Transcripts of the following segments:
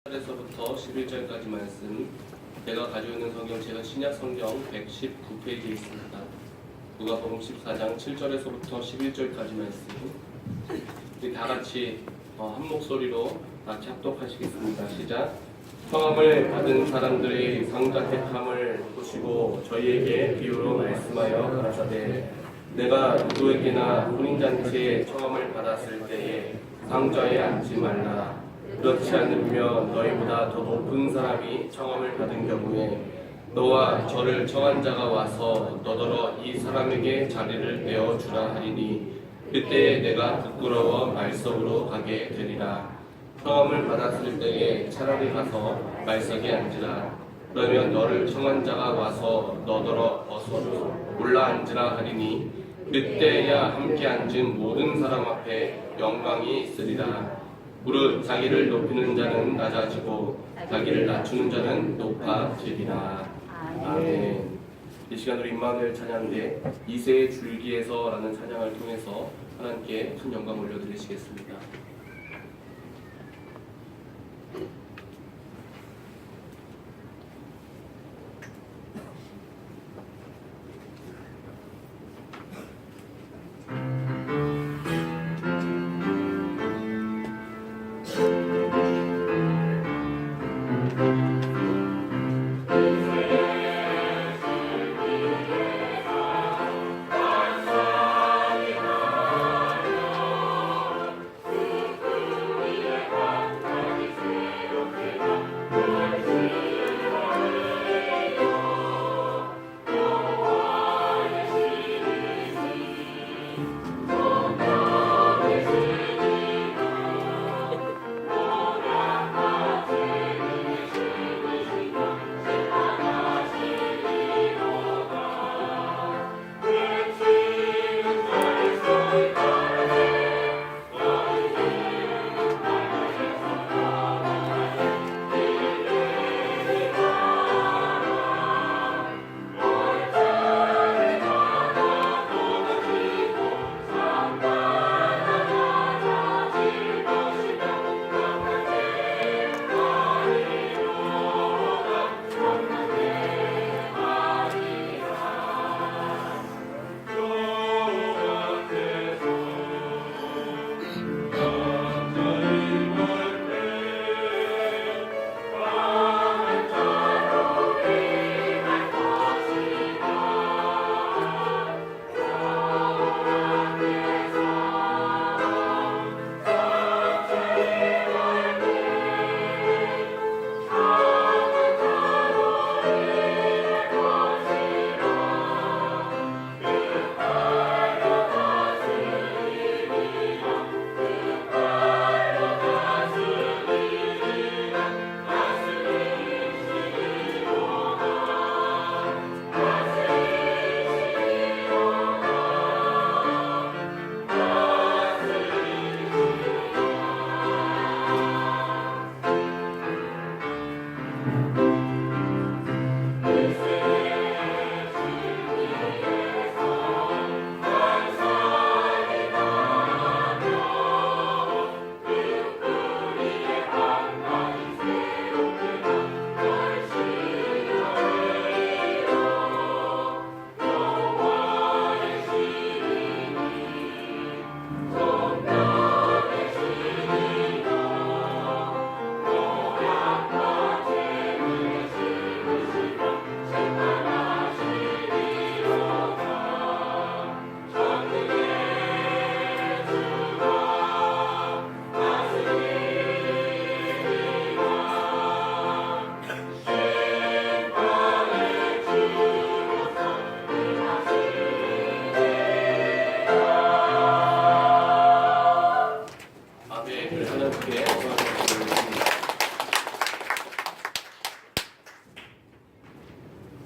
1절에서부터 11절까지 말씀, 제가 가지고 있는 성경책은 신약 성경 119페이지에 있습니다. 누가복음 14장 7절에서부터 11절까지 말씀, 우리 다 같이 한 목소리로 같이 합독하시겠습니다. 시작. 청함을 받은 사람들의 상자 택함을 보시고 저희에게 비유로 말씀하여 가라사대, 내가 누구에게나 혼인잔치에 청함을 받았을 때에 상좌에 앉지 말라. 그렇지 않으면 너희보다 더 높은 사람이 청함을 받은 경우에 너와 저를 청한 자가 와서 너더러 이 사람에게 자리를 내어주라 하리니 그때에 내가 부끄러워 말석으로 가게 되리라. 청함을 받았을 때에 차라리 가서 말석에 앉으라. 그러면 너를 청한 자가 와서 너더러 어서 올라 앉으라 하리니 그때야 함께 앉은 모든 사람 앞에 영광이 있으리라. 무릇 자기를 높이는 자는 낮아지고 자기를 낮추는 자는 높아지리라. 아멘. 이 시간 우리 임마누엘 찬양대 2세의 줄기에서 라는 찬양을 통해서 하나님께 큰 영광 올려드리시겠습니다.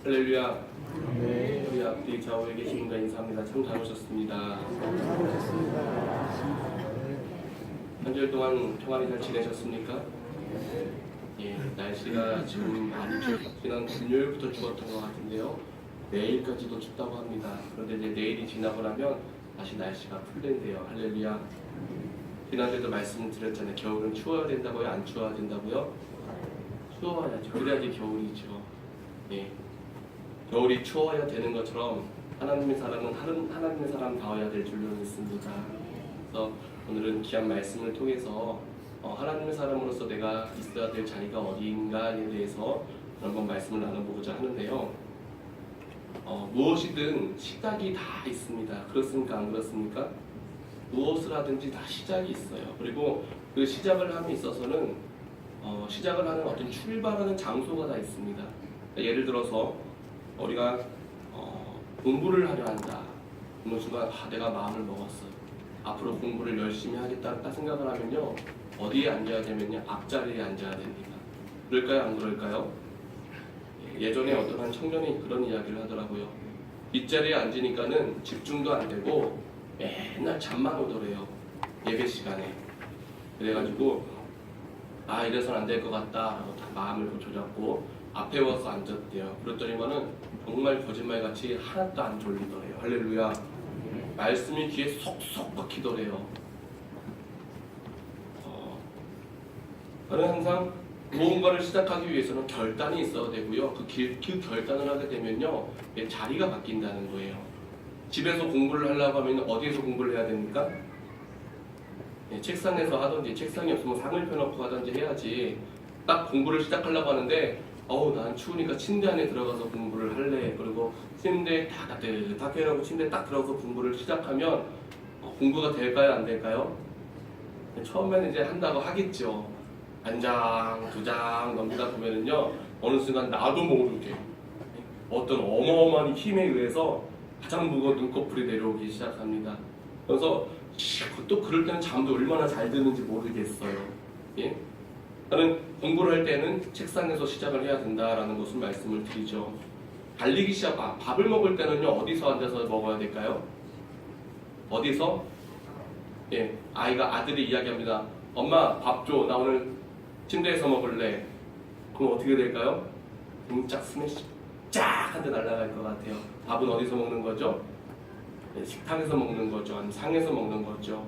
할렐루야. 우리 앞뒤 좌우에 계신 분들 인사합니다. 참 잘 오셨습니다. 한 달 동안 평안히 잘 지내셨습니까? 예, 날씨가 지금 많이 지난 금요일부터 추웠던 것 같은데요. 내일까지도 춥다고 합니다. 그런데 이제 내일이 지나고 나면 다시 날씨가 풀린대요. 할렐루야. 지난주에도 말씀드렸잖아요. 겨울은 추워야 된다고요? 안 추워야 된다고요? 추워야죠. 그래야지 겨울이죠. 예. 겨울이 추워야 되는 것처럼 하나님의 사람은 하나님의 사람다워야 될 줄로 믿습니다. 그래서 오늘은 귀한 말씀을 통해서 하나님의 사람으로서 내가 있어야 될 자리가 어디인가에 대해서 한번 말씀을 나눠보고자 하는데요. 무엇이든 시작이 다 있습니다. 그렇습니까? 안 그렇습니까? 무엇을 하든지 다 시작이 있어요. 그리고 그 시작을 함에 있어서는 시작을 하는 어떤 출발하는 장소가 다 있습니다. 예를 들어서 우리가 공부를 하려 한다. 어느 순간 내가 마음을 먹었어. 앞으로 공부를 열심히 하겠다 생각을 하면요. 어디에 앉아야 되면요. 앞자리에 앉아야 됩니다. 그럴까요? 안 그럴까요? 예전에 어떤 한 청년이 그런 이야기를 하더라고요. 뒷자리에 앉으니까는 집중도 안 되고 맨날 잠만 오더래요. 예배 시간에. 그래가지고 이래서는 안 될 것 같다 라고 다 마음을 조잡고 앞에 와서 앉았대요. 그랬더니만은 정말 거짓말같이 하나도 안 졸리더래요. 할렐루야. 말씀이 귀에 속속 박히더래요. 저는 항상 무언가를 시작하기 위해서는 결단이 있어야 되고요. 그 결단을 하게 되면요, 자리가 바뀐다는 거예요. 집에서 공부를 하려고 하면 어디에서 공부를 해야 됩니까? 책상에서 하든지, 책상이 없으면 상을 펴놓고 하든지 해야지. 딱 공부를 시작하려고 하는데 난 추우니까 침대 안에 들어가서 공부를 할래. 그리고 침대에 다 따뜻하게 해놓고 침대에 딱 들어가서 공부를 시작하면 공부가 될까요? 안 될까요? 처음에는 이제 한다고 하겠죠. 한 장, 두 장 넘기다 보면은요, 어느 순간 나도 모르게 어떤 어마어마한 힘에 의해서 가장 무거운 눈꺼풀이 내려오기 시작합니다. 그래서 또 그럴 때는 잠도 얼마나 잘 드는지 모르겠어요. 예? 저는 공부를 할 때는 책상에서 시작을 해야 된다라는 것을 말씀을 드리죠. 달리기 시작, 밥을 먹을 때는요, 어디서 앉아서 먹어야 될까요? 어디서? 예, 아들이 이야기합니다. 엄마, 밥 줘. 나 오늘 침대에서 먹을래. 그럼 어떻게 될까요? 짝 스매시 쫙 한 대 날아갈 것 같아요. 밥은 어디서 먹는 거죠? 식탁에서 먹는 거죠. 아니면 상에서 먹는 거죠.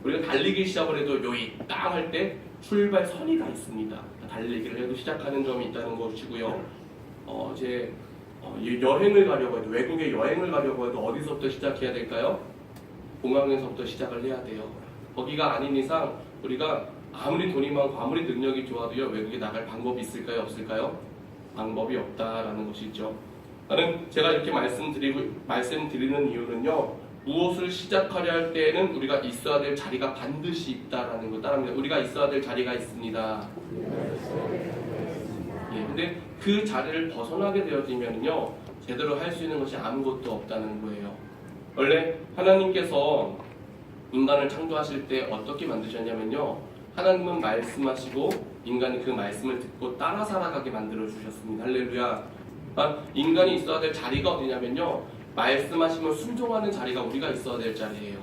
우리가 달리기 시작을 해도 요이 땅 할 때 출발선이 다 있습니다. 달리기를 해도 시작하는 점이 있다는 것이고요. 여행을 가려고 해도, 외국에 여행을 가려고 해도 어디서부터 시작해야 될까요? 공항에서부터 시작을 해야 돼요. 거기가 아닌 이상 우리가 아무리 돈이 많고 아무리 능력이 좋아도요, 외국에 나갈 방법이 있을까요? 없을까요? 방법이 없다라는 것이죠. 나는 제가 이렇게 말씀드리는 이유는요, 무엇을 시작하려 할 때에는 우리가 있어야 될 자리가 반드시 있다라는 거 따릅니다. 우리가 있어야 될 자리가 있습니다. 근데 그 자리를 벗어나게 되어지면요, 제대로 할 수 있는 것이 아무것도 없다는 거예요. 원래 하나님께서 인간을 창조하실 때 어떻게 만드셨냐면요, 하나님은 말씀하시고 인간이 그 말씀을 듣고 따라 살아가게 만들어 주셨습니다. 할렐루야. 인간이 있어야 될 자리가 어디냐면요, 말씀하시면 순종하는 자리가 우리가 있어야 될 자리예요.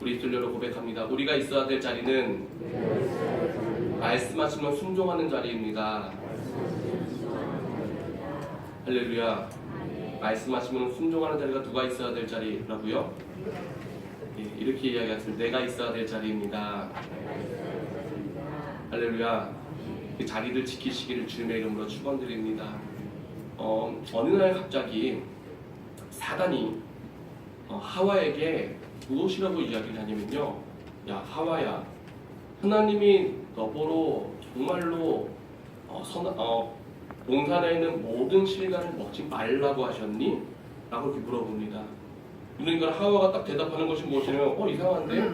우리 입술로 고백합니다. 우리가 있어야 될 자리는 말씀하시면 순종하는 자리입니다. 할렐루야. 말씀하시면 순종하는 자리가 누가 있어야 될 자리라고요? 이렇게 이야기하겠습니다. 내가 있어야 될 자리입니다. 할렐루야. 그 자리를 지키시기를 주님의 이름으로 축원드립니다. 어느 날 갑자기 사단이 하와에게 무엇이라고 이야기를 하냐면요, 야 하와야, 하나님이 너보러 정말로 동산에 있는 모든 실과를 먹지 말라고 하셨니? 라고 이렇게 물어봅니다. 그러니까 하와가 딱 대답하는 것이 무엇이냐면, 이상한데?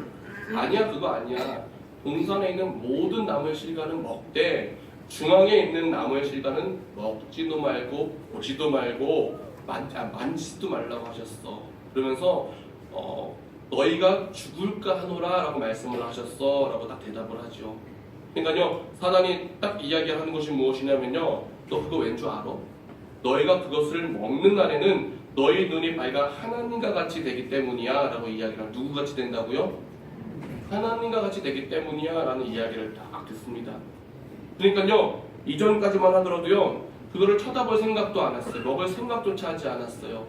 아니야, 그거 아니야. 동산에 있는 모든 나무의 실과는 먹되 중앙에 있는 나무의 실과는 먹지도 말고 보지도 말고 만지지도 말라고 하셨어. 그러면서 너희가 죽을까 하노라 라고 말씀을 하셨어 라고 딱 대답을 하죠. 그러니까요, 사단이 딱 이야기하는 것이 무엇이냐면요, 너 그거 왠 줄 알아? 너희가 그것을 먹는 날에는 너희 눈이 밝아 하나님과 같이 되기 때문이야 라고 이야기를, 누구 같이 된다고요? 하나님과 같이 되기 때문이야 라는 이야기를 딱 듣습니다. 그러니까요, 이전까지만 하더라도요, 그거를 쳐다볼 생각도 안 했어요. 먹을 생각조차 하지 않았어요.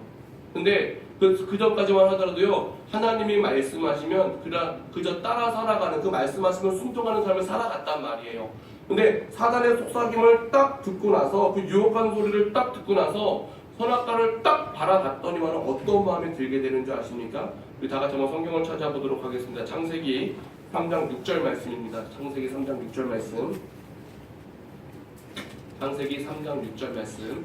근데 그 전까지만 하더라도요, 하나님이 말씀하시면 그저 따라 살아가는, 그 말씀하시면 순종하는 삶을 살아갔단 말이에요. 근데 사단의 속삭임을 딱 듣고 나서 그 유혹하는 소리를 딱 듣고 나서 선악과를 딱 바라봤더니만 어떤 마음이 들게 되는 줄 아십니까? 우리 다 같이 한번 성경을 찾아보도록 하겠습니다. 창세기 3장 6절 말씀입니다. 창세기 3장 6절 말씀. 창세기 3장 6절 말씀.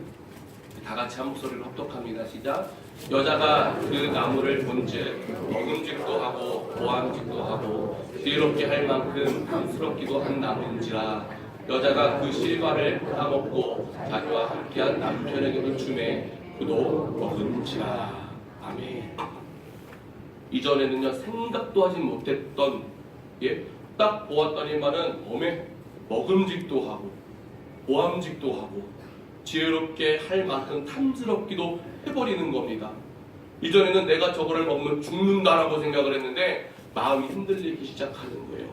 다 같이 한 목소리로 합독합니다. 시작. 여자가 그 나무를 본즉 먹음직도 하고 보암직도 하고 지혜롭게 할 만큼 탐스럽기도 한 나무인지라 여자가 그 실과를 따먹고 자기와 함께한 남편에게도 주매 그도 먹음지라. 아멘. 이전에는요 생각도 하지 못했던 딱 보았더니만은 먹음직도 하고 보암직도 하고 지혜롭게 할 만큼 탐스럽기도 해버리는 겁니다. 이전에는 내가 저거를 먹으면 죽는다라고 생각을 했는데 마음이 흔들리기 시작하는 거예요.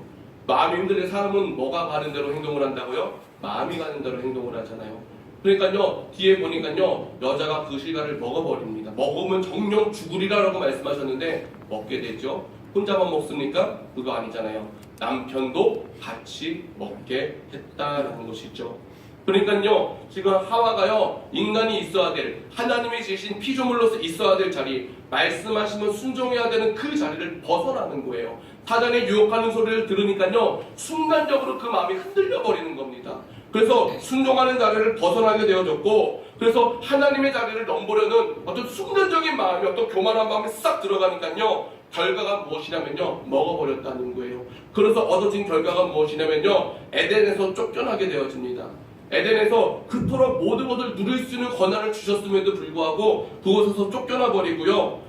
마음이 흔들린 사람은 뭐가 가는 대로 행동을 한다고요? 마음이 가는 대로 행동을 하잖아요. 그러니까요 뒤에 보니까요 여자가 그 실과를 먹어버립니다. 먹으면 정령 죽으리라라고 말씀하셨는데 먹게 되죠. 혼자만 먹습니까? 그거 아니잖아요. 남편도 같이 먹게 했다라는 것이죠. 그러니까요 지금 하와가요 인간이 있어야 될 하나님이 지으신 피조물로서 있어야 될 자리 말씀하시면 순종해야 되는 그 자리를 벗어나는 거예요. 사단의 유혹하는 소리를 들으니까요 순간적으로 그 마음이 흔들려 버리는 겁니다. 그래서 순종하는 자리를 벗어나게 되어졌고 그래서 하나님의 자리를 넘보려는 어떤 순간적인 마음이 어떤 교만한 마음이 싹 들어가니까요 결과가 무엇이냐면요 먹어버렸다는 거예요. 그래서 얻어진 결과가 무엇이냐면요 에덴에서 쫓겨나게 되어집니다. 에덴에서 그토록 모든 것을 누릴 수 있는 권한을 주셨음에도 불구하고 그곳에서 쫓겨나 버리고요.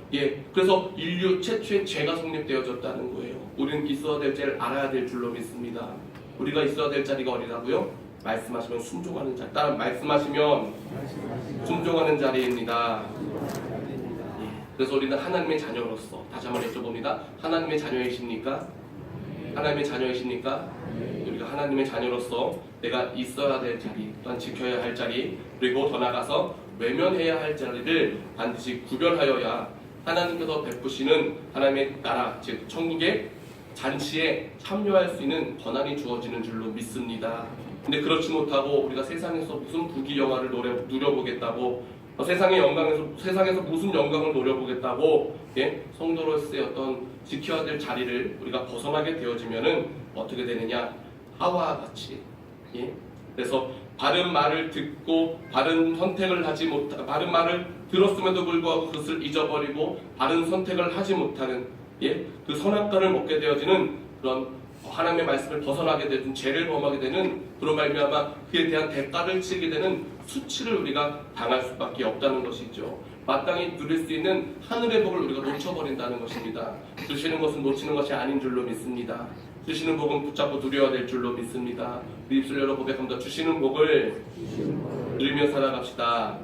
그래서 인류 최초의 죄가 성립되어졌다는 거예요. 우리는 있어야 될 자리를 알아야 될 줄로 믿습니다. 우리가 있어야 될 자리가 어디라고요? 말씀하시면 순종하는 자리. 따라 말씀하시면 순종하는 자리입니다. 그래서 우리는 하나님의 자녀로서 다시 한번 여쭤봅니다. 하나님의 자녀이십니까? 하나님의 자녀이십니까? 우리가 하나님의 자녀로서 내가 있어야 될 자리, 또한 지켜야 할 자리, 그리고 더 나아가서 외면해야 할 자리를 반드시 구별하여야 하나님께서 베푸시는 하나님의 나라, 즉 천국의 잔치에 참여할 수 있는 권한이 주어지는 줄로 믿습니다. 근데 그렇지 못하고 우리가 세상에서 무슨 부귀영화를 누려보겠다고 세상에서 무슨 영광을 노려보겠다고 성도로서의 어떤 지켜야 될 자리를 우리가 벗어나게 되어지면은 어떻게 되느냐? 하와와 같이 그래서 바른 말을 듣고 바른 선택을 하지 못하 바른 말을 들었음에도 불구하고 그것을 잊어버리고 바른 선택을 하지 못하는 그 선악과를 먹게 되어지는 그런 하나님의 말씀을 벗어나게 되는 죄를 범하게 되는 그런 말미암아 그에 대한 대가를 치게 되는 수치를 우리가 당할 수밖에 없다는 것이죠. 마땅히 누릴 수 있는 하늘의 복을 우리가 놓쳐버린다는 것입니다. 주시는 것은 놓치는 것이 아닌 줄로 믿습니다. 주시는 복은 붙잡고 누려야 될 줄로 믿습니다. 우리 입술 열어 고백합니다. 주시는 복을 누리며 살아갑시다.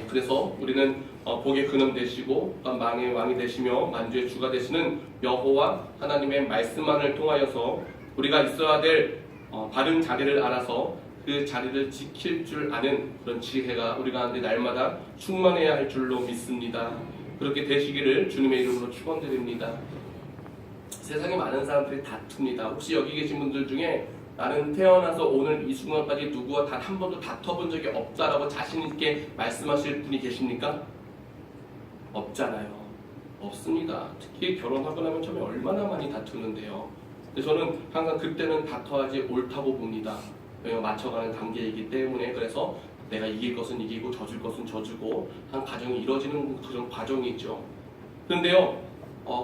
그래서 우리는 복의 근원 되시고 망의 왕이 되시며 만주의 주가 되시는 여호와 하나님의 말씀만을 통하여서 우리가 있어야 될 바른 자리를 알아서 그 자리를 지킬 줄 아는 그런 지혜가 우리 가운데 날마다 충만해야 할 줄로 믿습니다. 그렇게 되시기를 주님의 이름으로 축원드립니다. 세상에 많은 사람들이 다툽니다. 혹시 여기 계신 분들 중에 나는 태어나서 오늘 이 순간까지 누구와 단 한 번도 다퉈본 적이 없다라고 자신 있게 말씀하실 분이 계십니까? 없잖아요. 없습니다. 특히 결혼하고 나면 처음에 얼마나 많이 다투는데요. 근데 저는 항상 그때는 다퉈야지 옳다고 봅니다. 맞춰가는 단계이기 때문에. 그래서 내가 이길 것은 이기고 져줄 것은 져주고 한 가정이 이루어지는 그런 과정이죠. 그런데요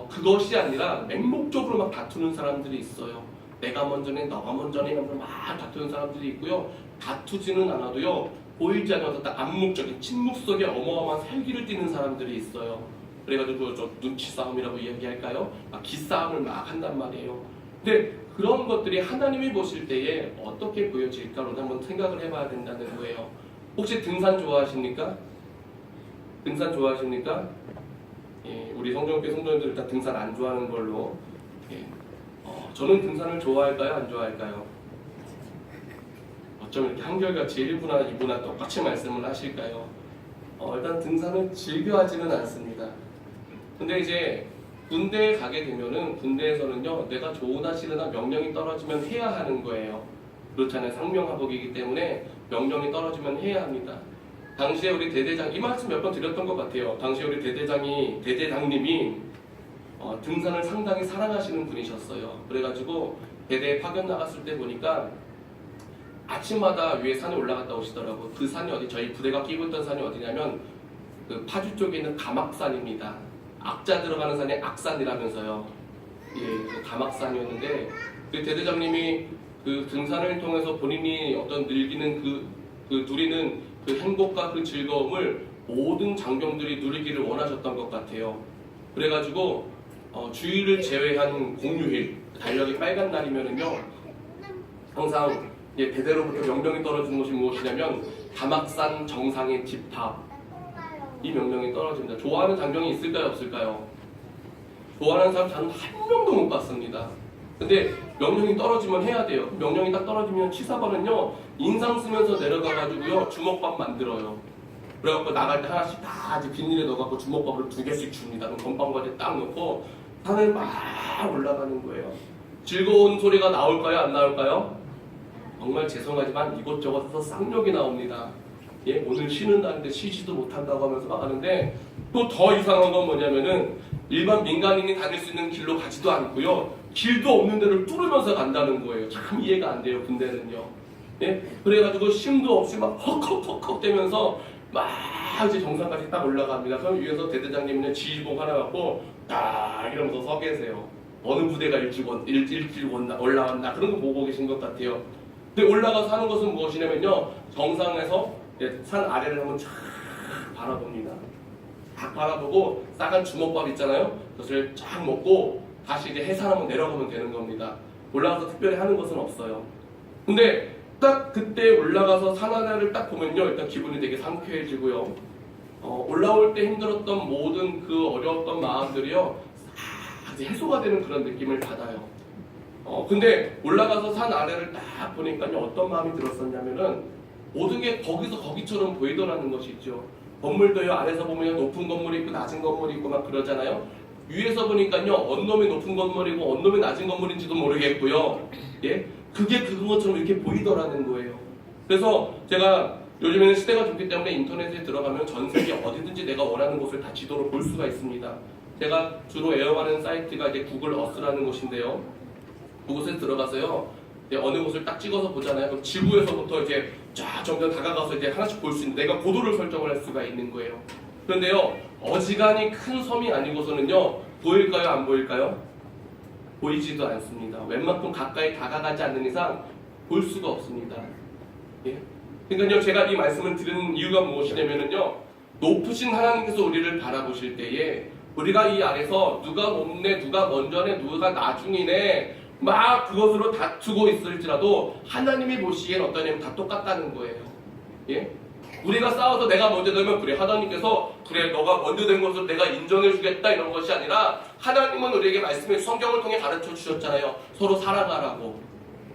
그것이 아니라 맹목적으로 막 다투는 사람들이 있어요. 내가 먼저네 너가 먼저네 하면서 막 다투는 사람들이 있고요. 다투지는 않아도요 보이지 않아서 딱 암묵적인 침묵 속에 어마어마한 살기를 띠는 사람들이 있어요. 그래가지고 저 눈치 싸움이라고 이야기할까요? 막 기싸움을 막 한단 말이에요. 근데 그런 것들이 하나님이 보실 때에 어떻게 보여질까를 한번 생각을 해봐야 된다는 거예요. 혹시 등산 좋아하십니까? 등산 좋아하십니까? 우리 성전교회 성도님들 일단 등산 안 좋아하는 걸로. 저는 등산을 좋아할까요? 안 좋아할까요? 어쩜 이렇게 한결같이 1부나 2부나 똑같이 말씀을 하실까요? 일단 등산을 즐겨하지는 않습니다. 근데 이제 군대에 가게 되면은 군대에서는요 내가 좋으나 싫으나 명령이 떨어지면 해야 하는 거예요. 그렇잖아요. 상명하복이기 때문에 명령이 떨어지면 해야 합니다. 당시에 우리 대대장 이 말씀 몇 번 드렸던 것 같아요. 당시에 우리 대대장님이 등산을 상당히 사랑하시는 분이셨어요. 그래가지고 대대에 파견 나갔을 때 보니까 아침마다 위에 산에 올라갔다 오시더라고. 그 산이 어디 저희 부대가 끼고 있던 산이 어디냐면 그 파주 쪽에 있는 가막산입니다. 악자 들어가는 산이 악산이라면서요. 예, 그 가막산이었는데 그 대대장님이 그 등산을 통해서 본인이 어떤 늘리는 그 누리는 그 행복과 그 즐거움을 모든 장병들이 누리기를 원하셨던 것 같아요. 그래가지고 주일을 제외한 공휴일 달력이 빨간 날이면은요 항상 대대로부터 명령이 떨어지는 것이 무엇이냐면 가막산 정상의 집탑 이 명령이 떨어집니다. 좋아하는 장병이 있을까요 없을까요? 좋아하는 사람 저는 한 명도 못 봤습니다. 근데 명령이 떨어지면 해야 돼요. 명령이 딱 떨어지면 치사반은요 인상 쓰면서 내려가가지고요 주먹밥 만들어요. 그래갖고 나갈 때 하나씩 다 비닐에 넣어갖고 주먹밥을 2개씩 줍니다. 그럼 건빵바지에 딱 넣고 산을 막 올라가는 거예요. 즐거운 소리가 나올까요 안 나올까요? 정말 죄송하지만 이곳저곳에서 쌍욕이 나옵니다. 예, 오늘 쉬는 날인데 쉬지도 못한다고 하면서 막 하는데 또 더 이상한 건 뭐냐면은 일반 민간인이 다닐 수 있는 길로 가지도 않고요. 길도 없는 데를 뚫으면서 간다는 거예요. 참 이해가 안 돼요, 군대는요. 예? 그래가지고 쉼도 없이 막 헉헉헉헉 대면서 막 이제 정상까지 딱 올라갑니다. 그럼 위에서 대대장님은 지휘봉 하나 갖고 딱 이러면서 서 계세요. 어느 부대가 일찍 올라왔나 그런 거 보고 계신 것 같아요. 근데 올라가서 하는 것은 무엇이냐면요. 정상에서 산 아래를 한번 쫙 바라봅니다. 딱 바라보고 싸간 주먹밥 있잖아요. 그것을 쫙 먹고 다시 이제 해산 한번 내려가면 되는 겁니다. 올라가서 특별히 하는 것은 없어요. 근데 딱 그때 올라가서 산 하나를 딱 보면요. 일단 기분이 되게 상쾌해지고요. 올라올 때 힘들었던 모든 그 어려웠던 마음들이요. 싹 해소가 되는 그런 느낌을 받아요. 근데 올라가서 산 아래를 딱 보니까요. 어떤 마음이 들었었냐면은 모든 게 거기서 거기처럼 보이더라는 것이 있죠. 건물도요. 아래서 보면 높은 건물이 있고 낮은 건물이 있고 막 그러잖아요. 위에서 보니까요. 어느 놈이 높은 건물이고 어느 놈이 낮은 건물인지도 모르겠고요. 예? 그게 그것처럼 이렇게 보이더라는 거예요. 그래서 제가 요즘에는 시대가 좋기 때문에 인터넷에 들어가면 전 세계 어디든지 내가 원하는 곳을 다 지도로 볼 수가 있습니다. 제가 주로 애용하는 사이트가 이제 구글 어스라는 곳인데요. 그곳에 들어가서요. 어느 곳을 딱 찍어서 보잖아요. 그럼 지구에서부터 이제 쫙 점점 다가가서 이제 하나씩 볼 수 있는 내가 고도를 설정을 할 수가 있는 거예요. 그런데요, 어지간히 큰 섬이 아니고서는요, 보일까요? 안 보일까요? 보이지도 않습니다. 웬만큼 가까이 다가가지 않는 이상 볼 수가 없습니다. 예? 그러니까요, 제가 이 말씀을 드리는 이유가 무엇이냐면요, 높으신 하나님께서 우리를 바라보실 때에 우리가 이 아래서 누가 높네, 누가 먼저네, 누가 나중이네, 막 그것으로 다투고 있을지라도 하나님이 보시기엔 어떠냐면 다 똑같다는 거예요. 예? 우리가 싸워서 내가 먼저 되면 그래 하나님께서 그래 너가 먼저 된 것을 내가 인정해 주겠다 이런 것이 아니라 하나님은 우리에게 말씀에 성경을 통해 가르쳐 주셨잖아요. 서로 사랑하라고.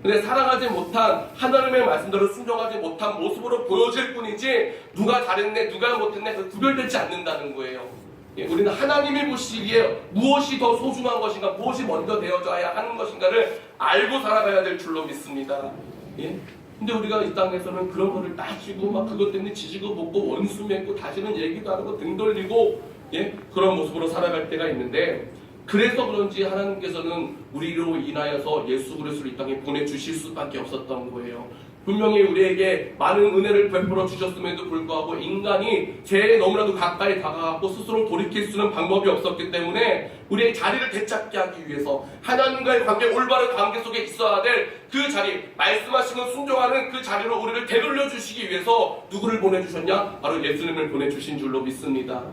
근데 사랑하지 못한 하나님의 말씀대로 순종하지 못한 모습으로 보여질 뿐이지 누가 잘했네 누가 못했네 그 구별되지 않는다는 거예요. 예, 우리는 하나님이 보시기에 무엇이 더 소중한 것인가 무엇이 먼저 되어져야 하는 것인가를 알고 살아가야 될 줄로 믿습니다. 예? 근데 우리가 이 땅에서는 그런 거를 따지고 막 그것 때문에 지지고 볶고 원수 맺고 다시는 얘기도 안 하고 등 돌리고 예? 그런 모습으로 살아갈 때가 있는데 그래서 그런지 하나님께서는 우리로 인하여서 예수 그리스도를 이 땅에 보내주실 수밖에 없었던 거예요. 분명히 우리에게 많은 은혜를 베풀어 주셨음에도 불구하고 인간이 죄에 너무나도 가까이 다가갔고 스스로 돌이킬 수 있는 방법이 없었기 때문에 우리의 자리를 되찾게 하기 위해서 하나님과의 관계, 올바른 관계 속에 있어야 될 그 자리, 말씀하시는 순종하는 그 자리로 우리를 되돌려 주시기 위해서 누구를 보내주셨냐? 바로 예수님을 보내주신 줄로 믿습니다.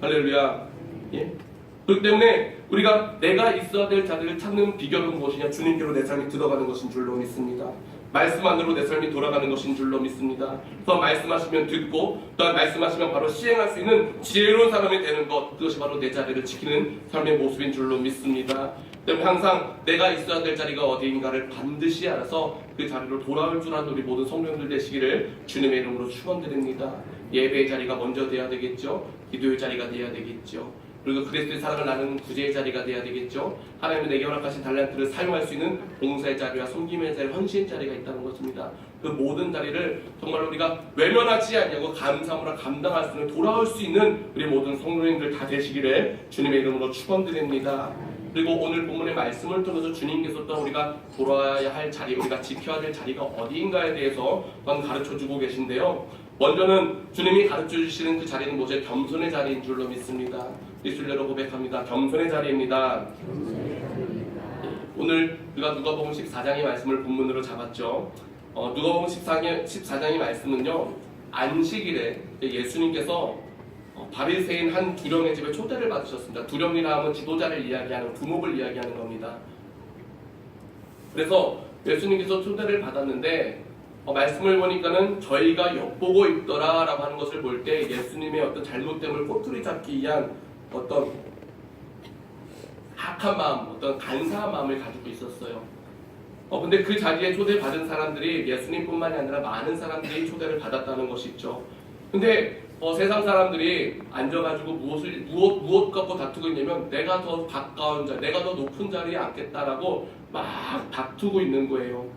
할렐루야. 예? 그렇기 때문에 우리가 내가 있어야 될 자리를 찾는 비결은 무엇이냐? 주님께로 내 삶이 들어가는 것인 줄로 믿습니다. 말씀 안으로 내 삶이 돌아가는 것인 줄로 믿습니다. 더 말씀하시면 듣고 또 말씀하시면 바로 시행할 수 있는 지혜로운 사람이 되는 것, 그것이 바로 내 자리를 지키는 삶의 모습인 줄로 믿습니다. 때문에 항상 내가 있어야 될 자리가 어디인가를 반드시 알아서 그 자리로 돌아올 줄 아는 우리 모든 성도님들 되시기를 주님의 이름으로 축원드립니다. 예배의 자리가 먼저 돼야 되겠죠. 기도의 자리가 돼야 되겠죠. 그리고 그리스도의 사랑을 나누는 구제의 자리가 돼야 되겠죠. 하나님이 내게 허락하신 달란트를 사용할 수 있는 봉사의 자리와 섬김의 자리, 헌신의 자리가 있다는 것입니다. 그 모든 자리를 정말 우리가 외면하지 않냐고 감사함으로 감당할 수 있는, 돌아올 수 있는 우리 모든 성도님들 다 되시기를 주님의 이름으로 축원드립니다. 그리고 오늘 본문의 말씀을 통해서 주님께서 또 우리가 돌아야 할 자리, 우리가 지켜야 될 자리가 어디인가에 대해서 또한 가르쳐주고 계신데요. 먼저는 주님이 가르쳐주시는 그 자리는 무엇이에요? 겸손의 자리인 줄로 믿습니다. 예술례로 고백합니다. 겸손의 자리입니다. 오늘 우리가 누가복음 14장의 말씀을 본문으로 잡았죠. 누가복음 14장의 말씀은요, 안식일에 예수님께서 바리새인 한 두령의 집에 초대를 받으셨습니다. 두령이라 하면 지도자를 이야기하는, 두목을 이야기하는 겁니다. 그래서 예수님께서 초대를 받았는데 말씀을 보니까는 저희가 엿보고 있더라 라고 하는 것을 볼 때 예수님의 어떤 잘못됨을 꼬투리 잡기 위한 어떤 악한 마음, 어떤 간사한 마음을 가지고 있었어요. 근데 그 자리에 초대받은 사람들이 예수님뿐만이 아니라 많은 사람들이 초대를 받았다는 것이죠. 근데 세상 사람들이 앉아가지고 무엇 갖고 다투고 있냐면 내가 더 가까운 자, 내가 더 높은 자리에 앉겠다라고 막 다투고 있는 거예요.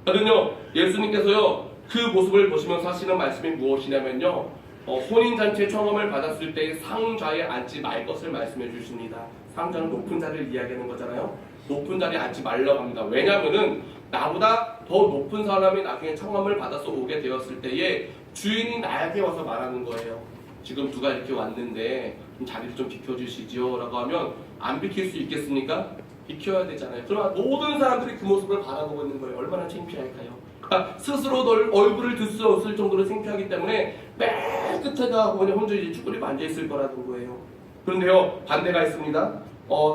그러면요, 예수님께서요 그 모습을 보시면서 하시는 말씀이 무엇이냐면요, 혼인잔치 청함을 받았을 때 상좌에 앉지 말 것을 말씀해 주십니다. 상좌는 높은 자리를 이야기하는 거잖아요. 높은 자리에 앉지 말라고 합니다. 왜냐하면은 나보다 더 높은 사람이 나중에 청함을 받아서 오게 되었을 때에 주인이 나에게 와서 말하는 거예요. 지금 누가 이렇게 왔는데 좀 자리를 좀 비켜주시지요 라고 하면 안 비킬 수 있겠습니까? 비켜야 되잖아요. 그러나 모든 사람들이 그 모습을 바라보고 있는 거예요. 얼마나 창피할까요? 그러니까 스스로 얼굴을 들 수 없을 정도로 창피하기 때문에 맨 끝에가 그냥 혼자 이제 쭈그리고 앉아있을 거라는 거예요. 그런데요, 반대가 있습니다.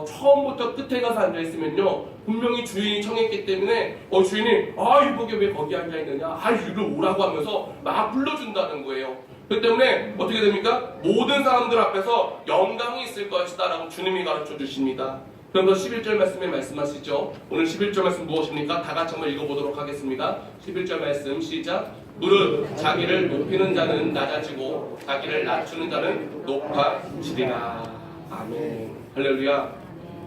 처음부터 끝에 가서 앉아있으면요, 분명히 주인이 청했기 때문에 주인이 이보게 왜 거기 앉아있느냐, 이리로 오라고 하면서 막 불러준다는 거예요. 그 때문에 어떻게 됩니까? 모든 사람들 앞에서 영광이 있을 것이다 라고 주님이 가르쳐 주십니다. 그럼 더 11절 말씀에 말씀하시죠. 오늘 11절 말씀 무엇입니까? 다 같이 한번 읽어보도록 하겠습니다. 11절 말씀 시작. 무릇 자기를 높이는 자는 낮아지고 자기를 낮추는 자는 높아지리라. 아멘. 할렐루야.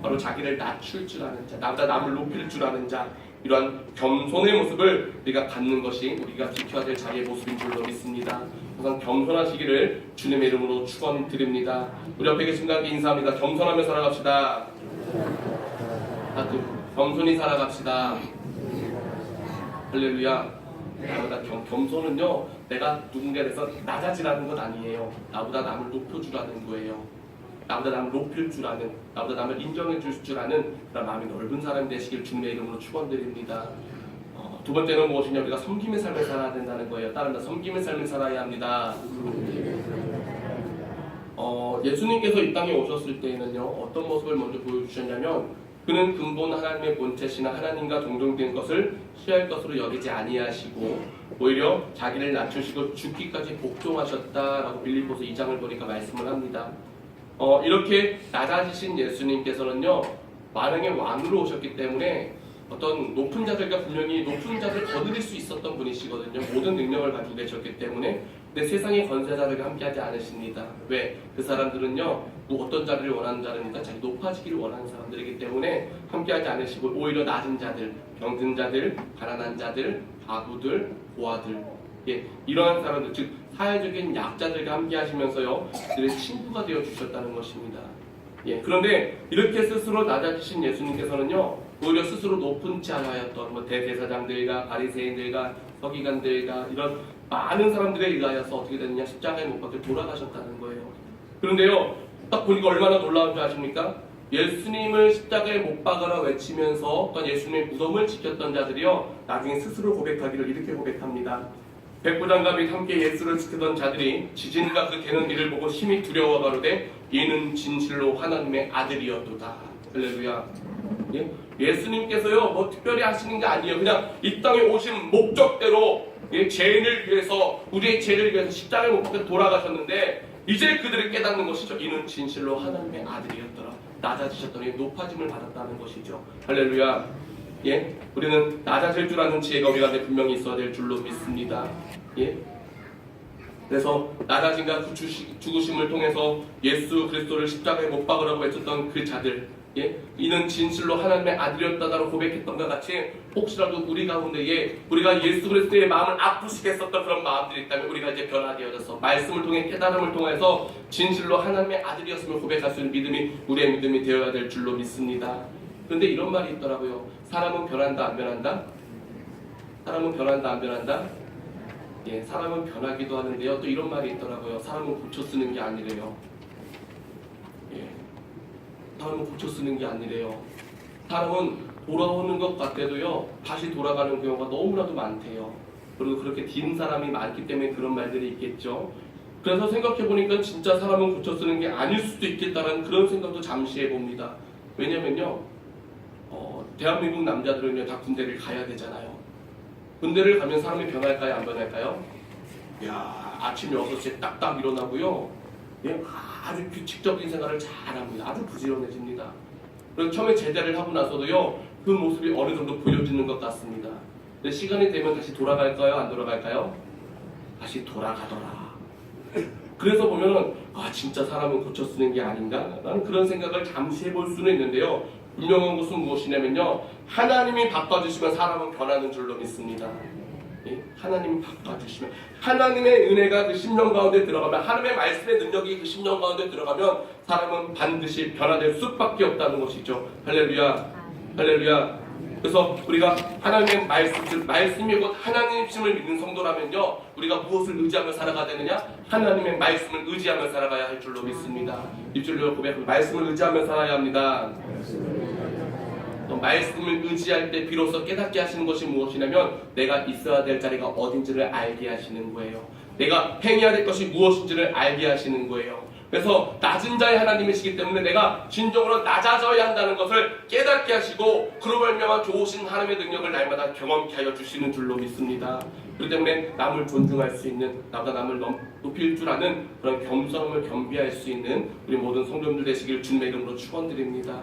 바로 자기를 낮출 줄 아는 자, 나보다 남을 높일 줄 아는 자, 이러한 겸손의 모습을 우리가 갖는 것이 우리가 지켜야 될 자리의 모습인 줄로 믿습니다. 항상 겸손하시기를 주님의 이름으로 축원드립니다. 우리 옆에 계신 분께 인사합니다. 겸손하며 살아갑시다. 겸손히 살아갑시다. 할렐루야. 나보다 겸손은요, 내가 누군가에 대해서 낮아지라는 건 아니에요. 나보다 남을 높여주라는 거예요. 나보다 남을 높일 줄 아는, 나보다 남을 인정해 줄 줄 아는 그런 마음이 넓은 사람이 되시길 주님의 이름으로 축원드립니다. 두 번째는 무엇이냐? 우리가 섬김의 삶을 살아야 된다는 거예요. 따른다. 섬김의 삶을 살아야 합니다. 예수님께서 이 땅에 오셨을 때에는요, 어떤 모습을 먼저 보여주셨냐면, 그는 근본 하나님의 본체시나 하나님과 동등된 것을 취할 것으로 여기지 아니하시고 오히려 자기를 낮추시고 죽기까지 복종하셨다라고 빌립보서 2장을 보니까 말씀을 합니다. 이렇게 낮아지신 예수님께서는요, 만왕의 왕으로 오셨기 때문에 어떤 높은 자들과 분명히 높은 자들을 거느릴 수 있었던 분이시거든요. 모든 능력을 가지고 계셨기 때문에. 근데 세상의 권세자들과 함께하지 않으십니다. 왜? 그 사람들은요, 어떤 자리를 원하는 자들이니까 자기 높아지기를 원하는 사람들이기 때문에 함께하지 않으시고 오히려 낮은 자들, 병든 자들, 가난한 자들, 과부들, 고아들, 이러한 사람들, 즉 사회적인 약자들과 함께하시면서요, 그들의 친구가 되어 주셨다는 것입니다. 그런데 이렇게 스스로 낮아지신 예수님께서는요, 오히려 스스로 높은 자 하였던 대제사장들과 바리새인들과 서기관들과 이런 많은 사람들에 의하여서 어떻게 됐느냐, 십자가에 못 박혀 돌아가셨다는 거예요. 그런데요, 딱 보니까 얼마나 놀라운 줄 아십니까? 예수님을 십자가에 못 박아라 외치면서 예수님의 무덤을 지켰던 자들이요, 나중에 스스로 고백하기를 이렇게 고백합니다. 백부장과 및 함께 예수를 지키던 자들이 지진과 그 되는 일을 보고 심히 두려워 가로되 이는 진실로 하나님의 아들이었도다. 할렐루야. 예수님께서요, 특별히 하시는 게 아니에요. 그냥 이 땅에 오신 목적대로 죄인을 위해서, 우리의 죄를 위해서 십자가에 못 박혀 돌아가셨는데 이제 그들을 깨닫는 것이죠. 이는 진실로 하나님의 아들이었더라. 낮아지셨더니 높아짐을 받았다는 것이죠. 할렐루야. 우리는 낮아질 줄 아는 지혜가 우리 가운데 분명히 있어야 될 줄로 믿습니다. 그래서 낮아짐과 그 죽으심을 통해서 예수 그리스도를 십자가에 못 박으라고 외쳤던 그 자들, 이는 진실로 하나님의 아들이었다고 고백했던 것 같이 혹시라도 우리 가운데에 우리가 예수 그리스도의 마음을 아프시게 했었던 그런 마음들이 있다면 우리가 이제 변화되어져서 말씀을 통해 깨달음을 통해서 진실로 하나님의 아들이었음을 고백할 수 있는 믿음이 우리의 믿음이 되어야 될 줄로 믿습니다. 그런데 이런 말이 있더라고요. 사람은 변한다 안 변한다? 사람은 변한다 안 변한다? 사람은 변하기도 하는데요. 또 이런 말이 있더라고요. 사람은 고쳐 쓰는 게 아니래요. 사람은 고쳐 쓰는 게 아니래요. 사람은 돌아오는 것 같아도요, 다시 돌아가는 경우가 너무나도 많대요. 그리고 그렇게 딘 사람이 많기 때문에 그런 말들이 있겠죠. 그래서 생각해보니까 진짜 사람은 고쳐 쓰는 게 아닐 수도 있겠다는 그런 생각도 잠시 해봅니다. 왜냐면요, 대한민국 남자들은요, 다 군대를 가야 되잖아요. 군대를 가면 사람이 변할까요? 안 변할까요? 아침 6시에 딱딱 일어나고요. 아주 규칙적인 생활을 잘합니다. 아주 부지런해집니다. 그리고 처음에 제대를 하고 나서도요, 그 모습이 어느 정도 보여지는 것 같습니다. 근데 시간이 되면 다시 돌아갈까요? 안 돌아갈까요? 다시 돌아가더라. 그래서 보면은 진짜 사람은 고쳐 쓰는 게 아닌가? 라는 그런 생각을 잠시 해볼 수는 있는데요. 분명한 것은 무엇이냐면요, 하나님이 바꿔주시면 사람은 변하는 줄로 믿습니다. 하나님이 바꿔주시면, 하나님의 은혜가 그 심령 가운데 들어가면, 하나님의 말씀의 능력이 그 심령 가운데 들어가면 사람은 반드시 변화될 수밖에 없다는 것이죠. 할렐루야, 할렐루야. 그래서 우리가 하나님의 말씀이 곧 하나님심을 믿는 성도라면요, 우리가 무엇을 의지하며 살아가야 되느냐? 하나님의 말씀을 의지하며 살아가야 할 줄로 믿습니다. 입술로 고백하고 말씀을 의지하며 살아야 합니다. 말씀을 의지할 때 비로소 깨닫게 하시는 것이 무엇이냐면, 내가 있어야 될 자리가 어딘지를 알게 하시는 거예요. 내가 행해야 될 것이 무엇인지를 알게 하시는 거예요. 그래서 낮은 자의 하나님이시기 때문에 내가 진정으로 낮아져야 한다는 것을 깨닫게 하시고, 그로 말미암아 좋으신 하나님의 능력을 날마다 경험케 하여 주시는 줄로 믿습니다. 그렇기 때문에 남을 존중할 수 있는, 나보다 남을 높일 줄 아는 그런 겸손함을 겸비할 수 있는 우리 모든 성도님들 되시길 주님의 이름으로 축원드립니다.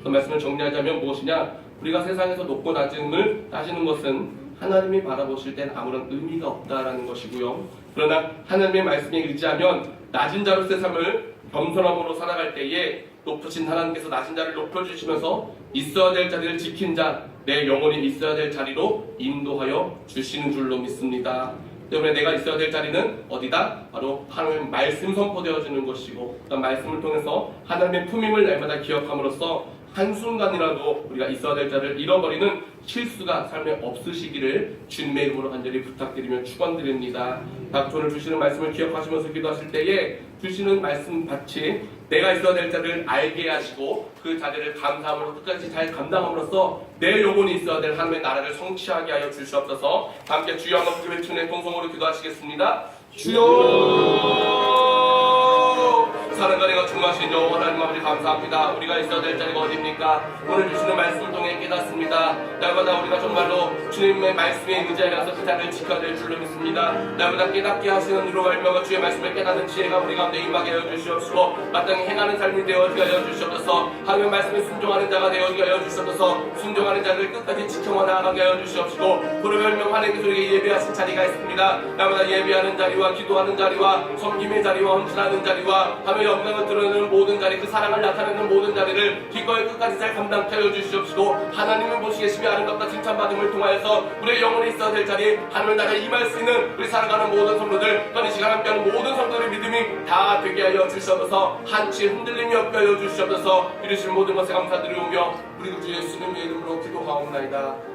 그 말씀을 정리하자면 무엇이냐? 우리가 세상에서 높고 낮음을 따지는 것은 하나님이 바라보실 땐 아무런 의미가 없다라는 것이고요. 그러나 하나님의 말씀에 의지하면 낮은 자로서의 삶을 겸손함으로 살아갈 때에 높으신 하나님께서 낮은 자를 높여주시면서 있어야 될 자리를 지킨 자, 내 영혼이 있어야 될 자리로 인도하여 주시는 줄로 믿습니다. 때문에 내가 있어야 될 자리는 어디다? 바로 하나님의 말씀 선포되어지는 것이고, 그 말씀을 통해서 하나님의 품임을 날마다 기억함으로써 한순간이라도 우리가 있어야 될 자를 잃어버리는 실수가 삶에 없으시기를 주님의 이름으로 간절히 부탁드리며 축원드립니다. 오늘 주시는 말씀을 기억하시면서 기도하실 때에 주시는 말씀 같이 내가 있어야 될 자를 알게 하시고 그 자리를 감사함으로 끝까지 잘 감당함으로써 내 영혼이 있어야 될 하나님의 나라를 성취하게 하여 주시옵소서. 함께 주여 한번 그 외치는 통성으로 기도하시겠습니다. 주여, 사랑과 내가 충만하신 여호와 하나님 아버지 감사합니다. 우리가 있어야 될 자리가 어디입니까? 오늘 주시는 말씀을 통해 깨닫습니다. 날마다 우리가 정말로 주님의 말씀에 의지하여서 그 자리를 지켜야 될 줄로 믿습니다. 날마다 깨닫게 하시는 이로 말미암아 주의 말씀을 깨닫는 지혜가 우리 가운데 임하게 하여 주시옵시고, 마땅히 행하는 삶이 되어지게 하여 주시옵소서. 하나님의 말씀에 순종하는 자가 되어지게 하여 주시옵소서. 순종하는 자를 끝까지 지켜만 나아가게 하여 주시옵시고, 그로 말미암아 하나님께서 우리에게 예배하신 자리가 있습니다. 날마다 예배하는 자리와 기도하는 자리와 섬김의 자리와 헌신하는 자리와 하나님의 영광을 드러내는 모든 자리, 그 사랑을 나타내는 모든 자리를 기꺼이 끝까지 잘 감당케 하여 주시옵시고, 하나님을 보시겠으며 아름답다 칭찬받음을 통하여서 우리의 영혼에 있어야 될 자리, 하나님의 나라에 임할 수 있는 우리 살아가는 모든 성도들, 또한 이 시간 함께하는 모든 성도들의 믿음이 다 되게 하여 주시옵소서. 한치 흔들림이 없게 하여 주시옵소서. 이루신 모든 것에 감사드리오며 우리 구주 예수님의 이름으로 기도하옵나이다.